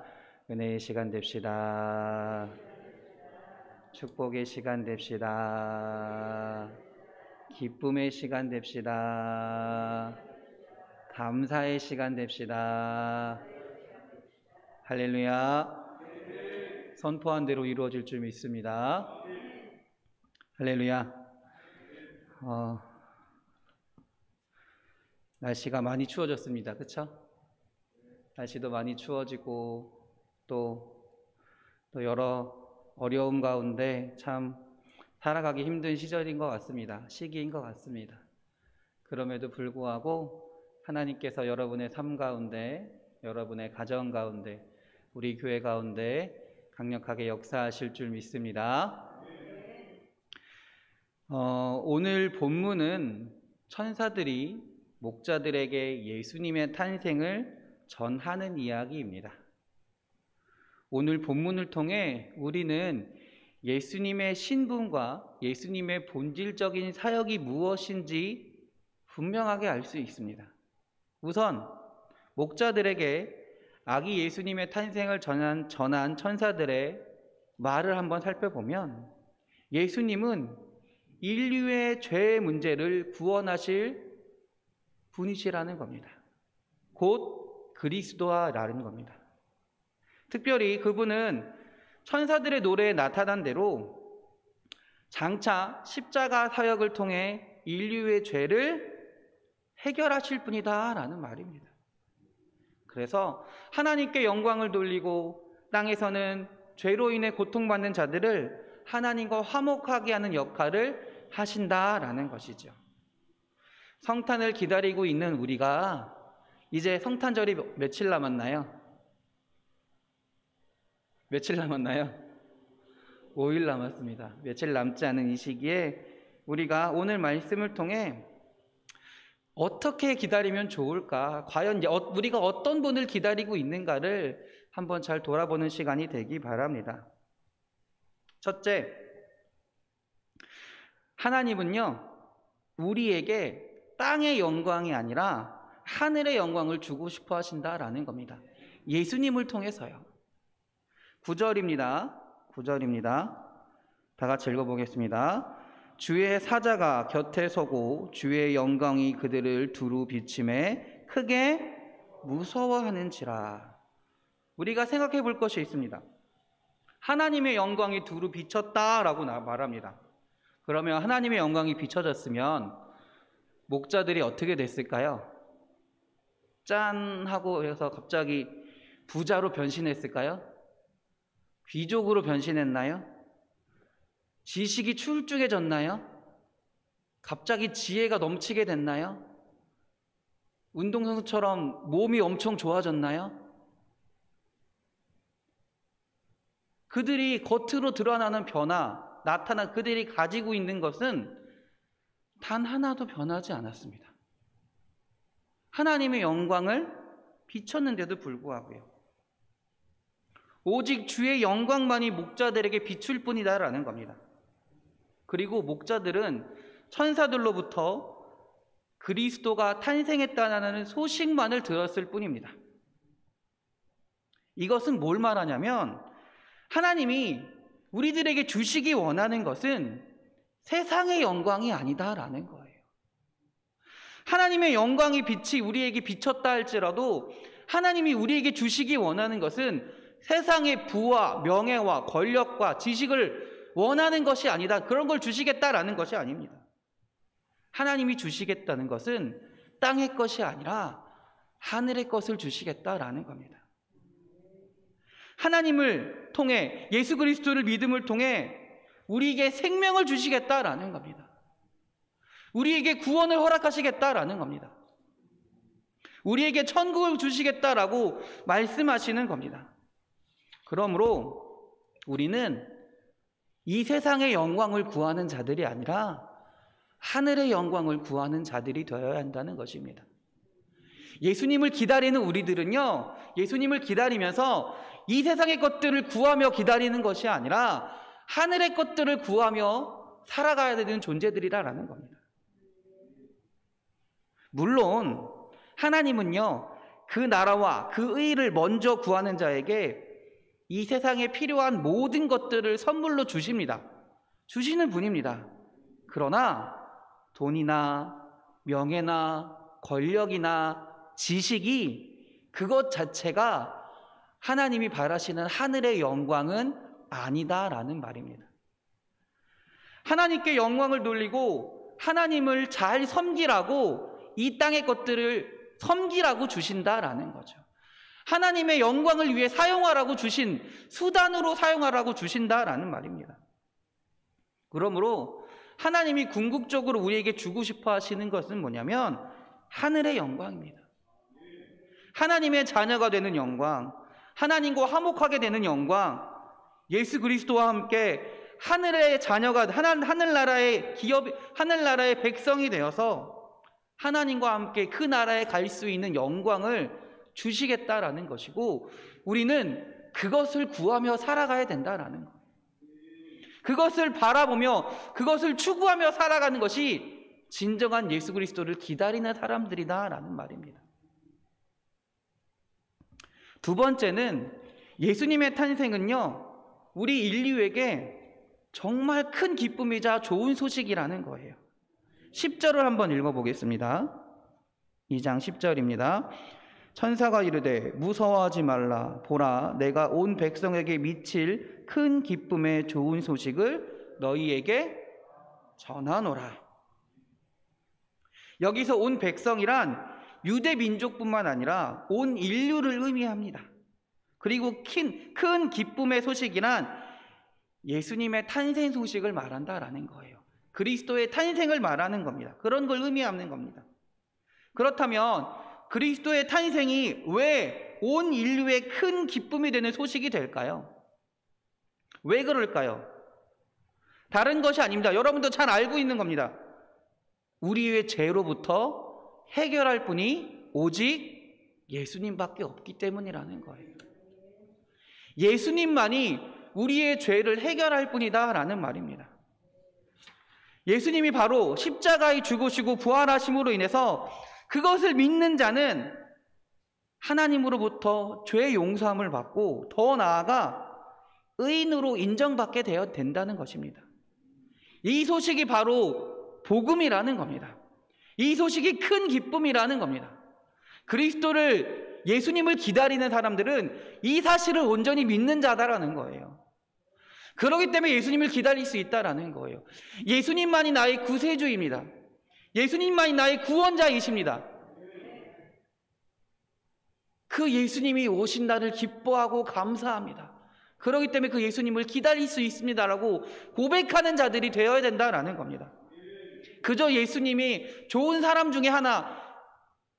은혜의 시간 됩시다. 축복의 시간 됩시다. 기쁨의 시간 됩시다. 감사의 시간 됩시다. 할렐루야. 선포한 대로 이루어질 줄 믿습니다. 할렐루야. 날씨가 많이 추워졌습니다. 그쵸? 날씨도 많이 추워지고 또 여러 어려움 가운데 참 살아가기 힘든 시절인 것 같습니다. 시기인 것 같습니다. 그럼에도 불구하고 하나님께서 여러분의 삶 가운데, 여러분의 가정 가운데, 우리 교회 가운데 강력하게 역사하실 줄 믿습니다. 오늘 본문은 천사들이 목자들에게 예수님의 탄생을 전하는 이야기입니다. 오늘 본문을 통해 우리는 예수님의 신분과 예수님의 본질적인 사역이 무엇인지 분명하게 알 수 있습니다. 우선 목자들에게 아기 예수님의 탄생을 전한 천사들의 말을 한번 살펴보면 예수님은 인류의 죄의 문제를 구원하실 분이시라는 겁니다. 곧 그리스도라는 겁니다. 특별히 그분은 천사들의 노래에 나타난 대로 장차 십자가 사역을 통해 인류의 죄를 해결하실 분이다라는 말입니다. 그래서 하나님께 영광을 돌리고 땅에서는 죄로 인해 고통받는 자들을 하나님과 화목하게 하는 역할을 하신다라는 것이죠. 성탄을 기다리고 있는 우리가 이제 성탄절이 며칠 남았나요? 며칠 남았나요? 5일 남았습니다. 며칠 남지 않은 이 시기에 우리가 오늘 말씀을 통해 어떻게 기다리면 좋을까? 과연 우리가 어떤 분을 기다리고 있는가를 한번 잘 돌아보는 시간이 되기 바랍니다. 첫째, 하나님은요, 우리에게 땅의 영광이 아니라 하늘의 영광을 주고 싶어 하신다라는 겁니다. 예수님을 통해서요. 9절입니다. 다 같이 읽어보겠습니다. 주의 사자가 곁에 서고 주의 영광이 그들을 두루 비침에 크게 무서워하는지라. 우리가 생각해 볼 것이 있습니다. 하나님의 영광이 두루 비쳤다라고 말합니다. 그러면 하나님의 영광이 비춰졌으면 목자들이 어떻게 됐을까요? 짠 하고 해서 갑자기 부자로 변신했을까요? 귀족으로 변신했나요? 지식이 출중해졌나요? 갑자기 지혜가 넘치게 됐나요? 운동선수처럼 몸이 엄청 좋아졌나요? 그들이 겉으로 드러나는 그들이 가지고 있는 것은 단 하나도 변하지 않았습니다. 하나님의 영광을 비췄는데도 불구하고요. 오직 주의 영광만이 목자들에게 비출 뿐이다라는 겁니다. 그리고 목자들은 천사들로부터 그리스도가 탄생했다는 소식만을 들었을 뿐입니다. 이것은 뭘 말하냐면 하나님이 우리들에게 주시기 원하는 것은 세상의 영광이 아니다라는 거예요. 하나님의 영광의 빛이 우리에게 비쳤다 할지라도 하나님이 우리에게 주시기 원하는 것은 세상의 부와 명예와 권력과 지식을 원하는 것이 아니다. 그런 걸 주시겠다라는 것이 아닙니다. 하나님이 주시겠다는 것은 땅의 것이 아니라 하늘의 것을 주시겠다라는 겁니다. 하나님을 통해 예수 그리스도를 믿음을 통해 우리에게 생명을 주시겠다라는 겁니다. 우리에게 구원을 허락하시겠다라는 겁니다. 우리에게 천국을 주시겠다라고 말씀하시는 겁니다. 그러므로 우리는 이 세상의 영광을 구하는 자들이 아니라 하늘의 영광을 구하는 자들이 되어야 한다는 것입니다. 예수님을 기다리는 우리들은요, 예수님을 기다리면서 이 세상의 것들을 구하며 기다리는 것이 아니라 하늘의 것들을 구하며 살아가야 되는 존재들이라는 겁니다. 물론 하나님은요, 그 나라와 그 의를 먼저 구하는 자에게 이 세상에 필요한 모든 것들을 선물로 주십니다. 주시는 분입니다. 그러나 돈이나 명예나 권력이나 지식이 그것 자체가 하나님이 바라시는 하늘의 영광은 아니다라는 말입니다. 하나님께 영광을 돌리고 하나님을 잘 섬기라고 이 땅의 것들을 섬기라고 주신다라는 거죠. 하나님의 영광을 위해 사용하라고 주신 수단으로 사용하라고 주신다라는 말입니다. 그러므로 하나님이 궁극적으로 우리에게 주고 싶어 하시는 것은 뭐냐면 하늘의 영광입니다. 하나님의 자녀가 되는 영광, 하나님과 화목하게 되는 영광, 예수 그리스도와 함께 하늘의 자녀가, 하늘나라의 기업, 하늘나라의 백성이 되어서 하나님과 함께 그 나라에 갈 수 있는 영광을 주시겠다라는 것이고, 우리는 그것을 구하며 살아가야 된다라는 거예요. 그것을 바라보며 그것을 추구하며 살아가는 것이 진정한 예수 그리스도를 기다리는 사람들이다라는 말입니다. 두 번째는 예수님의 탄생은요, 우리 인류에게 정말 큰 기쁨이자 좋은 소식이라는 거예요. 10절을 한번 읽어보겠습니다. 2장 10절입니다. 천사가 이르되 무서워하지 말라. 보라, 내가 온 백성에게 미칠 큰 기쁨의 좋은 소식을 너희에게 전하노라. 여기서 온 백성이란 유대 민족뿐만 아니라 온 인류를 의미합니다. 그리고 큰 기쁨의 소식이란 예수님의 탄생 소식을 말한다라는 거예요. 그리스도의 탄생을 말하는 겁니다. 그런 걸 의미하는 겁니다. 그렇다면 그리스도의 탄생이 왜 온 인류의 큰 기쁨이 되는 소식이 될까요? 왜 그럴까요? 다른 것이 아닙니다. 여러분도 잘 알고 있는 겁니다. 우리의 죄로부터 해결할 분이 오직 예수님밖에 없기 때문이라는 거예요. 예수님만이 우리의 죄를 해결할 분이다라는 말입니다. 예수님이 바로 십자가에 죽으시고 부활하심으로 인해서 그것을 믿는 자는 하나님으로부터 죄 용서함을 받고 더 나아가 의인으로 인정받게 되어 된다는 것입니다. 이 소식이 바로 복음이라는 겁니다. 이 소식이 큰 기쁨이라는 겁니다. 그리스도를, 예수님을 기다리는 사람들은 이 사실을 온전히 믿는 자다라는 거예요. 그렇기 때문에 예수님을 기다릴 수 있다라는 거예요. 예수님만이 나의 구세주입니다. 예수님만이 나의 구원자이십니다. 그 예수님이 오신 날을 기뻐하고 감사합니다. 그렇기 때문에 그 예수님을 기다릴 수 있습니다라고 고백하는 자들이 되어야 된다라는 겁니다. 그저 예수님이 좋은 사람 중에 하나,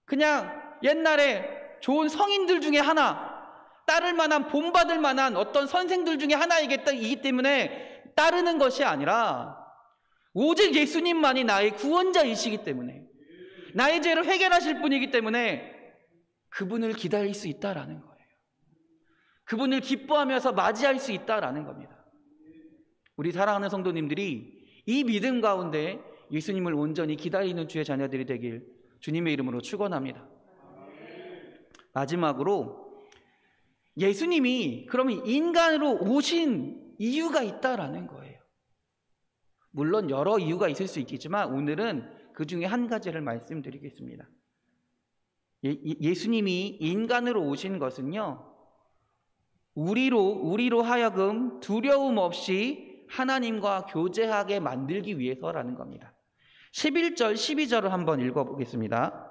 그냥 옛날에 좋은 성인들 중에 하나, 따를 만한, 본받을 만한 어떤 선생들 중에 하나이기 때문에 따르는 것이 아니라 오직 예수님만이 나의 구원자이시기 때문에, 나의 죄를 해결하실 분이기 때문에 그분을 기다릴 수 있다라는 거예요. 그분을 기뻐하면서 맞이할 수 있다라는 겁니다. 우리 사랑하는 성도님들이 이 믿음 가운데 예수님을 온전히 기다리는 주의 자녀들이 되길 주님의 이름으로 축원합니다. 마지막으로 예수님이 그러면 인간으로 오신 이유가 있다라는 거예요. 물론 여러 이유가 있을 수 있겠지만 오늘은 그 중에 한 가지를 말씀드리겠습니다. 예수님이 인간으로 오신 것은요, 우리로 하여금 두려움 없이 하나님과 교제하게 만들기 위해서라는 겁니다. 11절, 12절을 한번 읽어보겠습니다.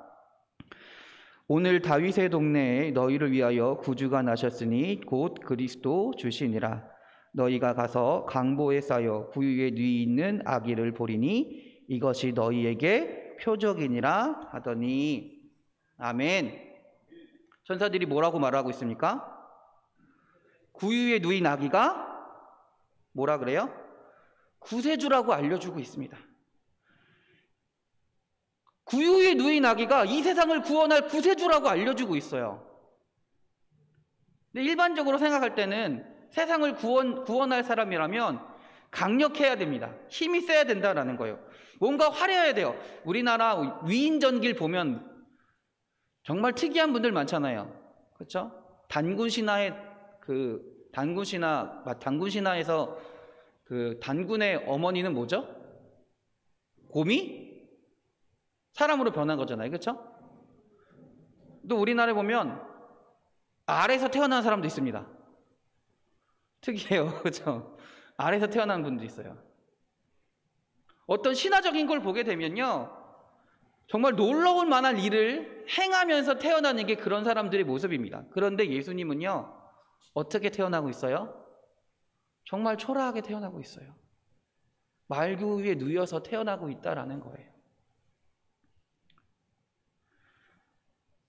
오늘 다윗의 동네에 너희를 위하여 구주가 나셨으니 곧 그리스도 주시니라. 너희가 가서 강보에 쌓여 구유에 누이 있는 아기를 보리니 이것이 너희에게 표적이니라 하더니. 아멘. 천사들이 뭐라고 말하고 있습니까? 구유에 누인 아기가 뭐라 그래요? 구세주라고 알려주고 있습니다. 구유에 누인 아기가 이 세상을 구원할 구세주라고 알려주고 있어요. 근데 일반적으로 생각할 때는 세상을 구원할 사람이라면 강력해야 됩니다. 힘이 세야 된다라는 거예요. 뭔가 화려해야 돼요. 우리나라 위인전기를 보면 정말 특이한 분들 많잖아요. 그렇죠? 단군 신화의 그 단군 신화에서 그 단군의 어머니는 뭐죠? 곰이 사람으로 변한 거잖아요. 그렇죠? 또 우리나라에 보면 알에서 태어난 사람도 있습니다. 특이해요. 그렇죠? 알에서 태어난 분도 있어요. 어떤 신화적인 걸 보게 되면요, 정말 놀라울 만한 일을 행하면서 태어나는 게 그런 사람들의 모습입니다. 그런데 예수님은요, 어떻게 태어나고 있어요? 정말 초라하게 태어나고 있어요. 말구 위에 누워서 태어나고 있다라는 거예요.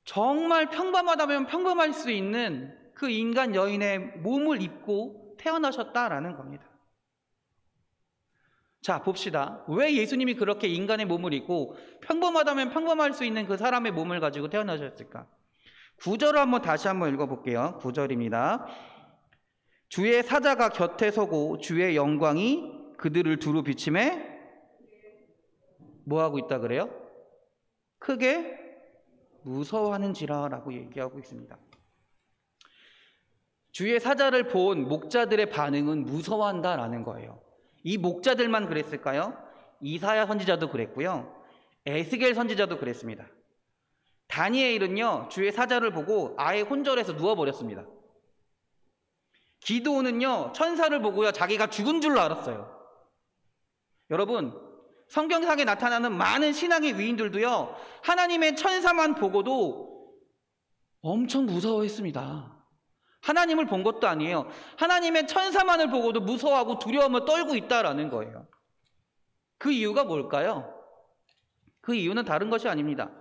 정말 평범하다면 평범할 수 있는 그 인간 여인의 몸을 입고 태어나셨다라는 겁니다. 자, 봅시다. 왜 예수님이 그렇게 인간의 몸을 입고 평범하다면 평범할 수 있는 그 사람의 몸을 가지고 태어나셨을까? 9절을 다시 한번 읽어볼게요. 9절입니다. 주의 사자가 곁에 서고 주의 영광이 그들을 두루 비침에 뭐하고 있다 그래요? 크게 무서워하는지라 라고 얘기하고 있습니다. 주의 사자를 본 목자들의 반응은 무서워한다라는 거예요. 이 목자들만 그랬을까요? 이사야 선지자도 그랬고요. 에스겔 선지자도 그랬습니다. 다니엘은요, 주의 사자를 보고 아예 혼절해서 누워버렸습니다. 기드온은요, 천사를 보고요, 자기가 죽은 줄로 알았어요. 여러분, 성경상에 나타나는 많은 신앙의 위인들도요, 하나님의 천사만 보고도 엄청 무서워했습니다. 하나님을 본 것도 아니에요. 하나님의 천사만을 보고도 무서워하고 두려움을 떨고 있다라는 거예요. 그 이유가 뭘까요? 그 이유는 다른 것이 아닙니다.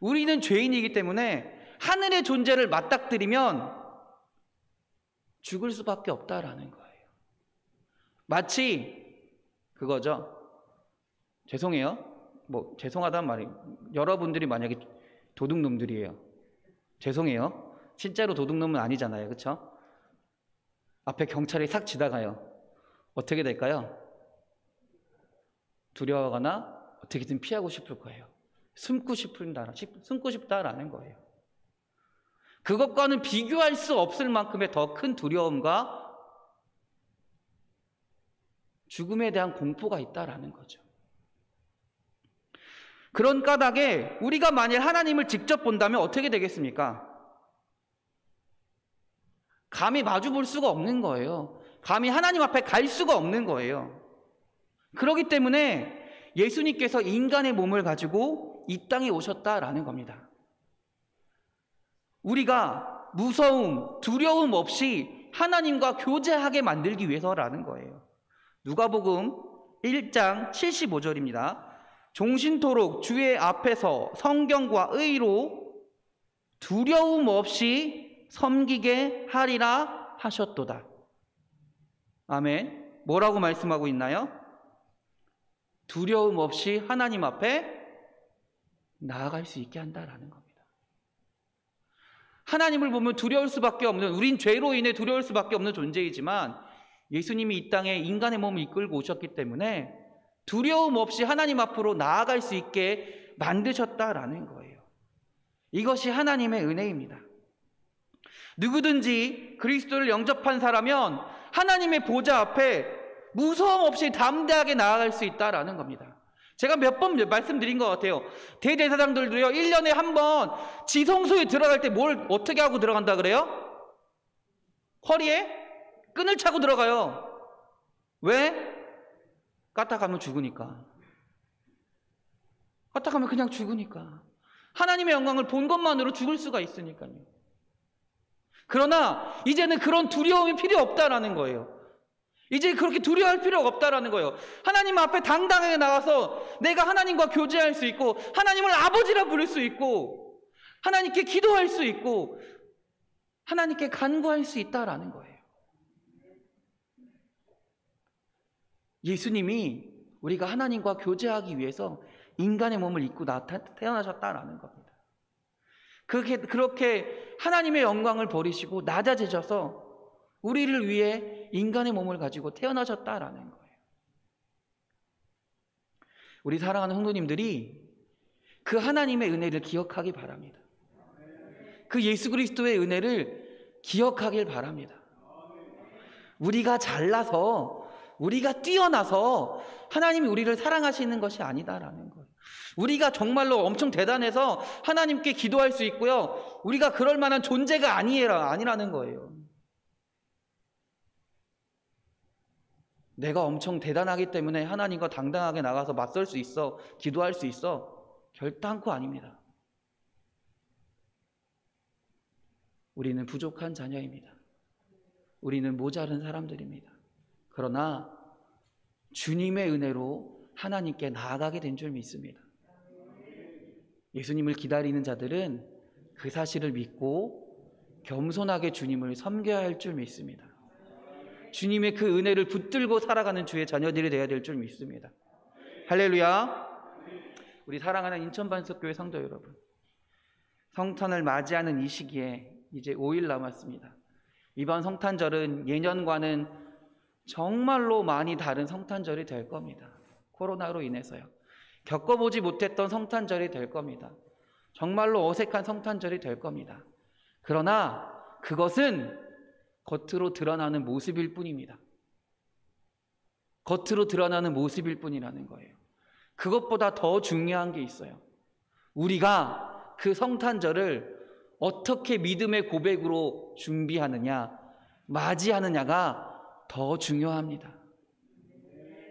우리는 죄인이기 때문에 하늘의 존재를 맞닥뜨리면 죽을 수밖에 없다라는 거예요. 마치 그거죠. 죄송해요. 죄송하다는 말이, 여러분들이 만약에 도둑놈들이에요. 죄송해요. 실제로 도둑놈은 아니잖아요. 그렇죠? 앞에 경찰이 싹 지나가요. 어떻게 될까요? 두려워하거나 어떻게든 피하고 싶을 거예요. 숨고 싶다라는 거예요. 그것과는 비교할 수 없을 만큼의 더 큰 두려움과 죽음에 대한 공포가 있다라는 거죠. 그런 까닭에 우리가 만일 하나님을 직접 본다면 어떻게 되겠습니까? 감히 마주 볼 수가 없는 거예요. 감히 하나님 앞에 갈 수가 없는 거예요. 그렇기 때문에 예수님께서 인간의 몸을 가지고 이 땅에 오셨다라는 겁니다. 우리가 무서움, 두려움 없이 하나님과 교제하게 만들기 위해서라는 거예요. 누가복음 1장 75절입니다. 종신토록 주의 앞에서 성경과 의로 두려움 없이 섬기게 하리라 하셨도다. 아멘. 뭐라고 말씀하고 있나요? 두려움 없이 하나님 앞에 나아갈 수 있게 한다라는 겁니다. 하나님을 보면 두려울 수밖에 없는, 우린 죄로 인해 두려울 수밖에 없는 존재이지만 예수님이 이 땅에 인간의 몸을 이끌고 오셨기 때문에 두려움 없이 하나님 앞으로 나아갈 수 있게 만드셨다라는 거예요. 이것이 하나님의 은혜입니다. 누구든지 그리스도를 영접한 사람은 하나님의 보좌 앞에 무서움 없이 담대하게 나아갈 수 있다라는 겁니다. 제가 몇 번 말씀드린 것 같아요. 대제사장들도요, 1년에 한 번 지성소에 들어갈 때 뭘 어떻게 하고 들어간다 그래요? 허리에 끈을 차고 들어가요. 왜? 까딱하면 죽으니까. 까딱하면 그냥 죽으니까. 하나님의 영광을 본 것만으로 죽을 수가 있으니까요. 그러나 이제는 그런 두려움이 필요 없다라는 거예요. 이제 그렇게 두려워할 필요가 없다라는 거예요. 하나님 앞에 당당하게 나가서 내가 하나님과 교제할 수 있고, 하나님을 아버지라 부를 수 있고, 하나님께 기도할 수 있고, 하나님께 간구할 수 있다라는 거예요. 예수님이 우리가 하나님과 교제하기 위해서 인간의 몸을 입고 태어나셨다라는 겁니다. 그렇게 하나님의 영광을 버리시고 낮아지셔서 우리를 위해 인간의 몸을 가지고 태어나셨다라는 거예요. 우리 사랑하는 성도님들이 그 하나님의 은혜를 기억하기 바랍니다. 그 예수 그리스도의 은혜를 기억하길 바랍니다. 우리가 잘나서, 우리가 뛰어나서 하나님이 우리를 사랑하시는 것이 아니다라는 거예요. 우리가 정말로 엄청 대단해서 하나님께 기도할 수 있고요, 우리가 그럴 만한 존재가 아니라는 거예요. 내가 엄청 대단하기 때문에 하나님과 당당하게 나가서 맞설 수 있어, 기도할 수 있어, 결단코 아닙니다. 우리는 부족한 자녀입니다. 우리는 모자른 사람들입니다. 그러나 주님의 은혜로 하나님께 나아가게 된 줄 믿습니다. 예수님을 기다리는 자들은 그 사실을 믿고 겸손하게 주님을 섬겨야 할 줄 믿습니다. 주님의 그 은혜를 붙들고 살아가는 주의 자녀들이 되어야 될 줄 믿습니다. 할렐루야. 우리 사랑하는 인천반석교회 성도 여러분, 성탄을 맞이하는 이 시기에 이제 5일 남았습니다. 이번 성탄절은 예년과는 정말로 많이 다른 성탄절이 될 겁니다. 코로나로 인해서요. 겪어보지 못했던 성탄절이 될 겁니다. 정말로 어색한 성탄절이 될 겁니다. 그러나 그것은 겉으로 드러나는 모습일 뿐입니다. 겉으로 드러나는 모습일 뿐이라는 거예요. 그것보다 더 중요한 게 있어요. 우리가 그 성탄절을 어떻게 믿음의 고백으로 준비하느냐, 맞이하느냐가 더 중요합니다.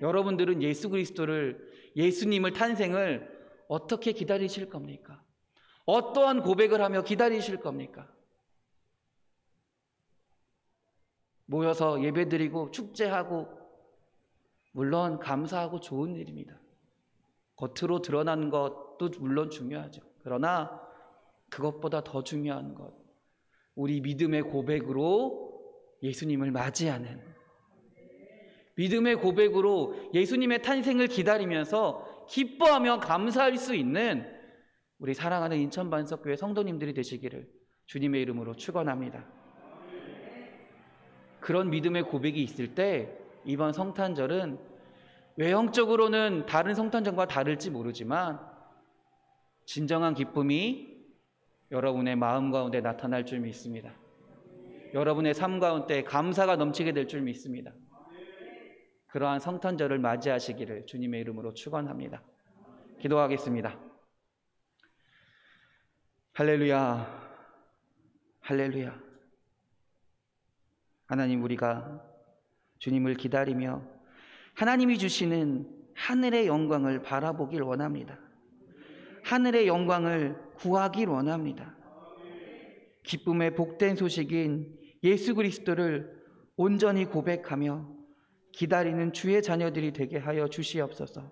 여러분들은 예수 그리스도를, 예수님을 탄생을 어떻게 기다리실 겁니까? 어떠한 고백을 하며 기다리실 겁니까? 모여서 예배드리고 축제하고, 물론 감사하고 좋은 일입니다. 겉으로 드러나는 것도 물론 중요하죠. 그러나 그것보다 더 중요한 것, 우리 믿음의 고백으로 예수님을 맞이하는, 믿음의 고백으로 예수님의 탄생을 기다리면서 기뻐하며 감사할 수 있는 우리 사랑하는 인천반석교회 성도님들이 되시기를 주님의 이름으로 축원합니다. 그런 믿음의 고백이 있을 때 이번 성탄절은 외형적으로는 다른 성탄절과 다를지 모르지만 진정한 기쁨이 여러분의 마음 가운데 나타날 줄 믿습니다. 여러분의 삶 가운데 감사가 넘치게 될 줄 믿습니다. 그러한 성탄절을 맞이하시기를 주님의 이름으로 축원합니다. 기도하겠습니다. 할렐루야, 할렐루야. 하나님, 우리가 주님을 기다리며 하나님이 주시는 하늘의 영광을 바라보길 원합니다. 하늘의 영광을 구하길 원합니다. 기쁨의 복된 소식인 예수 그리스도를 온전히 고백하며 기다리는 주의 자녀들이 되게 하여 주시옵소서.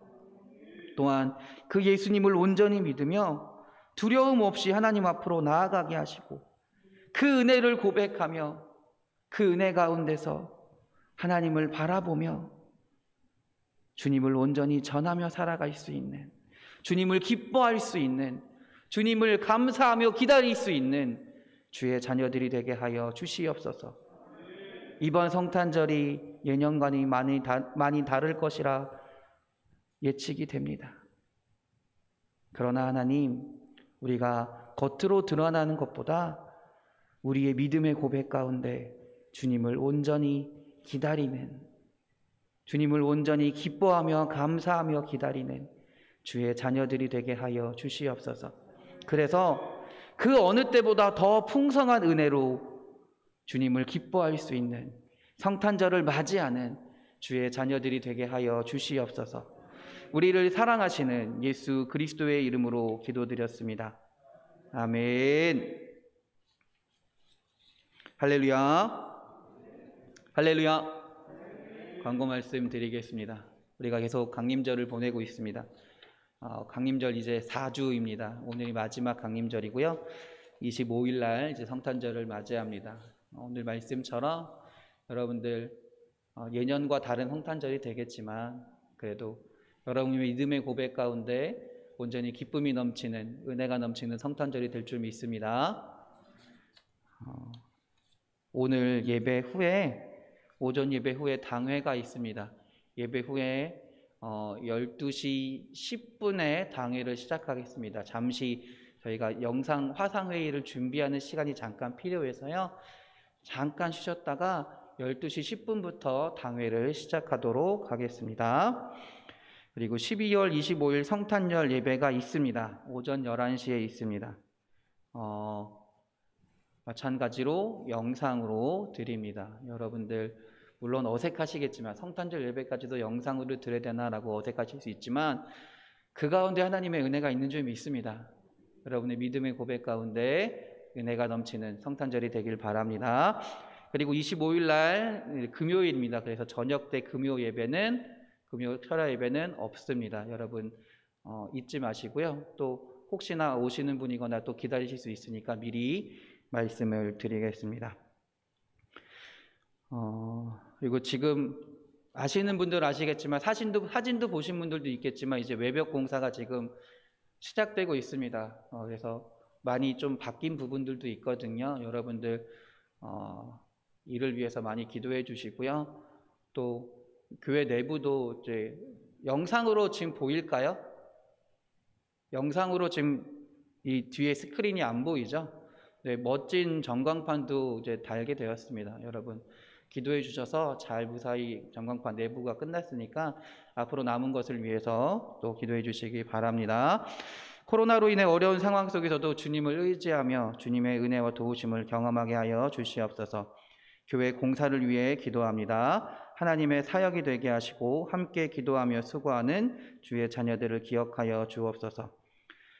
또한 그 예수님을 온전히 믿으며 두려움 없이 하나님 앞으로 나아가게 하시고 그 은혜를 고백하며 그 은혜 가운데서 하나님을 바라보며 주님을 온전히 전하며 살아갈 수 있는, 주님을 기뻐할 수 있는, 주님을 감사하며 기다릴 수 있는 주의 자녀들이 되게 하여 주시옵소서. 이번 성탄절이 예년과는 많이 다를 것이라 예측이 됩니다. 그러나 하나님, 우리가 겉으로 드러나는 것보다 우리의 믿음의 고백 가운데 주님을 온전히 기다리는, 주님을 온전히 기뻐하며 감사하며 기다리는 주의 자녀들이 되게 하여 주시옵소서. 그래서 그 어느 때보다 더 풍성한 은혜로 주님을 기뻐할 수 있는 성탄절을 맞이하는 주의 자녀들이 되게 하여 주시옵소서. 우리를 사랑하시는 예수 그리스도의 이름으로 기도드렸습니다. 아멘. 할렐루야, 할렐루야. 광고 말씀 드리겠습니다. 우리가 계속 강림절을 보내고 있습니다. 강림절 이제 4주입니다. 오늘이 마지막 강림절이고요. 25일 날 이제 성탄절을 맞이합니다. 오늘 말씀처럼 여러분들 예년과 다른 성탄절이 되겠지만 그래도 여러분의 믿음의 고백 가운데 온전히 기쁨이 넘치는, 은혜가 넘치는 성탄절이 될 줄 믿습니다. 오늘 예배 후에, 오전 예배 후에 당회가 있습니다. 예배 후에 12시 10분에 당회를 시작하겠습니다. 잠시 저희가 영상 화상회의를 준비하는 시간이 잠깐 필요해서요. 잠깐 쉬셨다가 12시 10분부터 당회를 시작하도록 하겠습니다. 그리고 12월 25일 성탄절 예배가 있습니다. 오전 11시에 있습니다. 마찬가지로 영상으로 드립니다. 여러분들 물론 어색하시겠지만 성탄절 예배까지도 영상으로 드려야 되나라고 어색하실 수 있지만 그 가운데 하나님의 은혜가 있는 줄 믿습니다. 여러분의 믿음의 고백 가운데 은혜가 넘치는 성탄절이 되길 바랍니다. 그리고 25일 날 금요일입니다. 그래서 저녁 때 금요 철야 예배는 없습니다. 여러분 잊지 마시고요. 또 혹시나 오시는 분이거나 또 기다리실 수 있으니까 미리 말씀을 드리겠습니다. 그리고 지금 아시는 분들은 아시겠지만 사진도 보신 분들도 있겠지만 이제 외벽 공사가 지금 시작되고 있습니다. 그래서 많이 좀 바뀐 부분들도 있거든요. 여러분들 이를 위해서 많이 기도해 주시고요. 또 교회 내부도 이제 영상으로 지금 보일까요? 영상으로 지금 이 뒤에 스크린이 안 보이죠? 네, 멋진 전광판도 이제 달게 되었습니다. 여러분 기도해 주셔서 잘 무사히 전광판 내부가 끝났으니까 앞으로 남은 것을 위해서 또 기도해 주시기 바랍니다. 코로나로 인해 어려운 상황 속에서도 주님을 의지하며 주님의 은혜와 도우심을 경험하게 하여 주시옵소서. 교회 공사를 위해 기도합니다. 하나님의 사역이 되게 하시고 함께 기도하며 수고하는 주의 자녀들을 기억하여 주옵소서.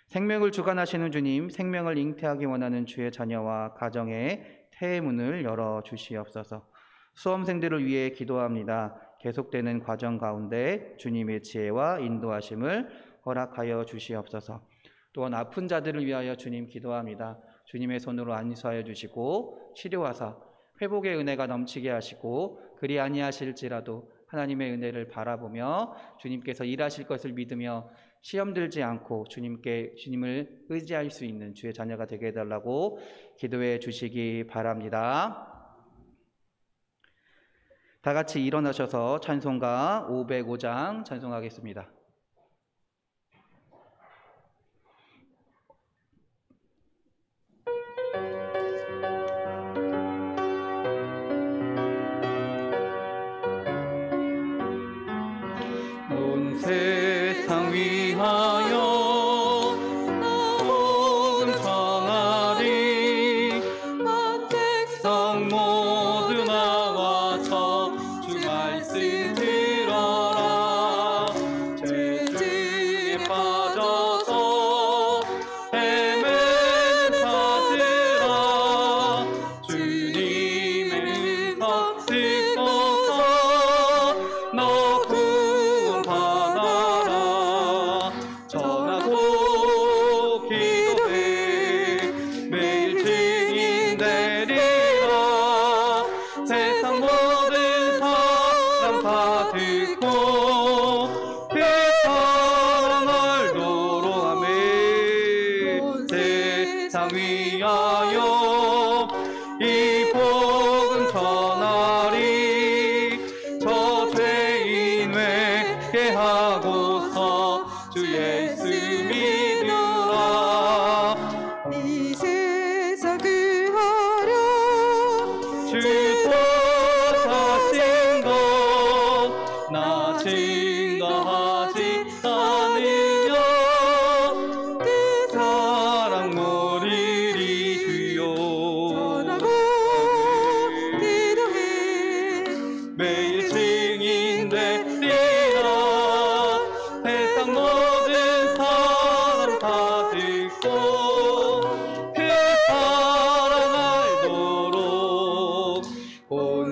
생명을 주관하시는 주님, 생명을 잉태하기 원하는 주의 자녀와 가정의 태의 문을 열어 주시옵소서. 수험생들을 위해 기도합니다. 계속되는 과정 가운데 주님의 지혜와 인도하심을 허락하여 주시옵소서. 또한 아픈 자들을 위하여 주님 기도합니다. 주님의 손으로 안수하여 주시고 치료하사 회복의 은혜가 넘치게 하시고 그리 아니하실지라도 하나님의 은혜를 바라보며 주님께서 일하실 것을 믿으며 시험 들지 않고 주님을 의지할 수 있는 주의 자녀가 되게 해달라고 기도해 주시기 바랍니다. 다 같이 일어나셔서 찬송가 505장 찬송하겠습니다.
온 세상 위하여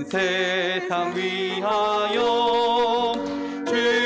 세상 위하여 주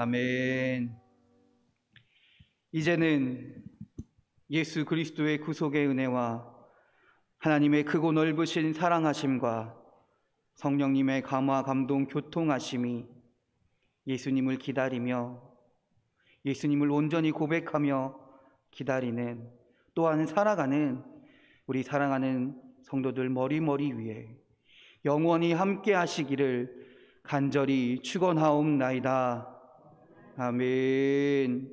아멘. 이제는 예수 그리스도의 구속의 은혜와 하나님의 크고 넓으신 사랑하심과 성령님의 감화, 감동, 교통하심이 예수님을 기다리며 예수님을 온전히 고백하며 기다리는 또한 살아가는 우리 사랑하는 성도들 머리머리 위에 영원히 함께 하시기를 간절히 축원하옵나이다. 아멘.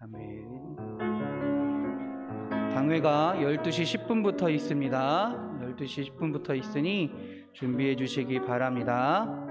아멘. 당회가 12시 10분부터 있습니다. 12시 10분부터 있으니 준비해 주시기 바랍니다.